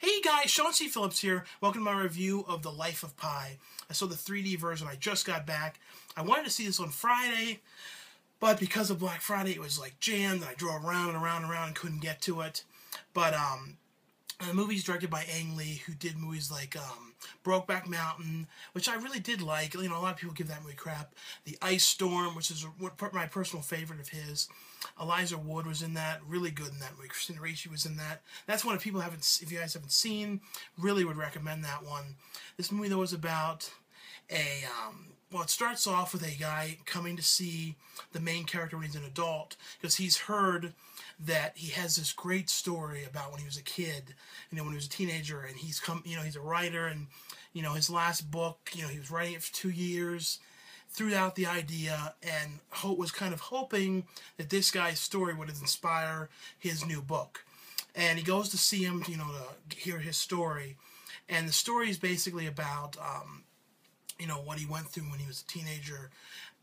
Hey guys, Sean C. Phillips here. Welcome to my review of The Life of Pi. I saw the 3D version. I just got back. I wanted to see this on Friday, but because of Black Friday, it was like jammed, and I drove around and around and around and couldn't get to it. But the movie's directed by Ang Lee, who did movies like Brokeback Mountain, which I really did like. You know, a lot of people give that movie crap. The Ice Storm, which is my personal favorite of his. Eliza Wood was in that, really good in that movie. Christina Ricci was in that. That's one if you guys haven't seen, really would recommend that one. This movie, though, was about well, it starts off with a guy coming to see the main character when he's an adult, because he's heard that he has this great story about when he was a kid, when he was a teenager, and he's a writer, and, his last book, he was writing it for 2 years, threw out the idea, and was kind of hoping that this guy's story would inspire his new book. And he goes to see him, to hear his story. And the story is basically about, what he went through when he was a teenager,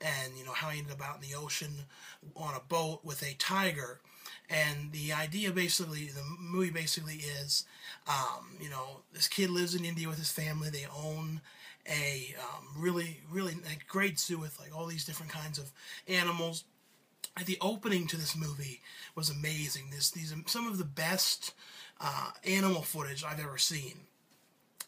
and, how he ended up out in the ocean on a boat with a tiger. And the idea basically, the movie basically is, this kid lives in India with his family. They own a really great zoo with like all these different kinds of animals. The opening to this movie was amazing. These are some of the best animal footage I've ever seen.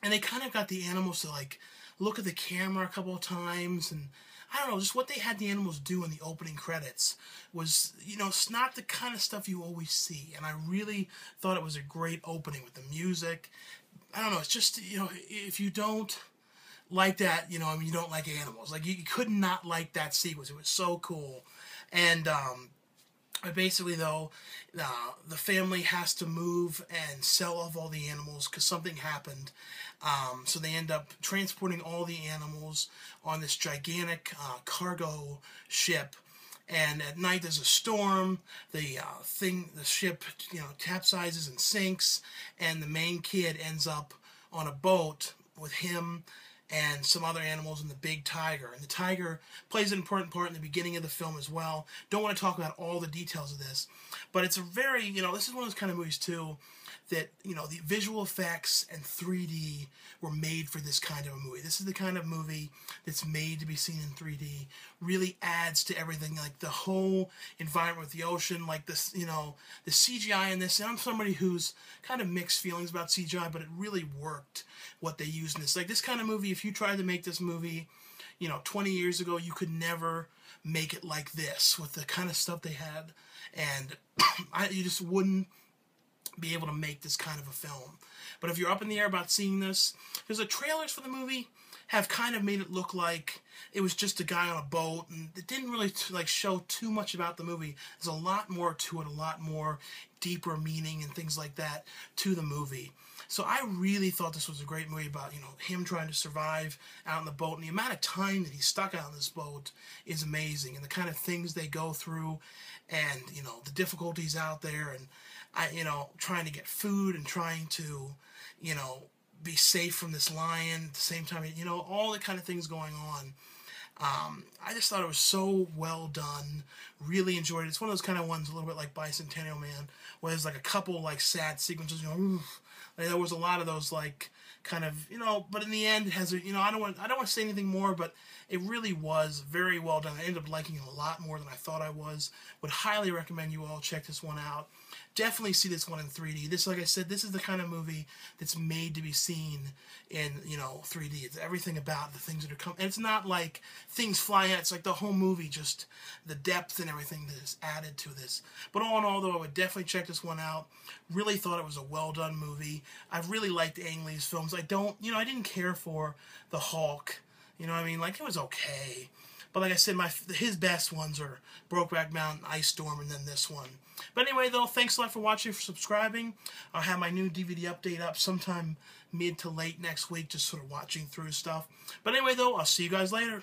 And they kind of got the animals to like look at the camera a couple of times, and I don't know, just what they had the animals do in the opening credits was, it's not the kind of stuff you always see. And I really thought it was a great opening with the music. I don't know, it's just, if you don't like that, you don't like animals. Like, you could not like that sequence. It was so cool. And basically, though, the family has to move and sell off all the animals because something happened. So they end up transporting all the animals on this gigantic cargo ship. And at night there's a storm. The ship, capsizes and sinks. And the main kid ends up on a boat with him and some other animals and the big tiger. And the tiger plays an important part in the beginning of the film as well. Don't want to talk about all the details of this, but it's a very, this is one of those kind of movies too, that, the visual effects and 3D were made for this kind of a movie. This is the kind of movie that's made to be seen in 3D. Really adds to everything, like the whole environment with the ocean, like this, the CGI in this. And I'm somebody who's kind of mixed feelings about CGI, but it really worked what they used in this. Like this kind of movie, if you tried to make this movie, 20 years ago, you could never make it like this with the kind of stuff they had. And you just wouldn't be able to make this kind of a film. But if you're up in the air about seeing this, because the trailers for the movie have kind of made it look like it was just a guy on a boat, and it didn't really show too much about the movie. There's a lot more to it, a lot more deeper meaning and things like that to the movie. So I really thought this was a great movie about, him trying to survive out on the boat, and the amount of time that he's stuck out on this boat is amazing, and the kind of things they go through, and, the difficulties out there, and trying to get food and trying to, be safe from this lion at the same time, all the kind of things going on. I just thought it was so well done. Really enjoyed it. It's one of those kind of ones, a little bit like Bicentennial Man, where there's like a couple like sad sequences. There was a lot of those kind of, but in the end it has a, I don't want to say anything more, but it really was very well done. I ended up liking it a lot more than I thought I was. Would highly recommend you all check this one out. Definitely see this one in 3D. This, like I said, this is the kind of movie that's made to be seen in, 3D. It's everything about the things that are coming. And it's not like things flying out. It's like the whole movie, just the depth and everything that is added to this. But all in all, though, I would definitely check this one out. Really thought it was a well-done movie. I really liked Ang Lee's films. I didn't care for the Hulk. Like, it was okay. But like I said, his best ones are Brokeback Mountain, Ice Storm, and then this one. But anyway, though, thanks a lot for watching, for subscribing. I'll have my new DVD update up sometime mid to late next week, just sort of watching through stuff. But anyway, though, I'll see you guys later.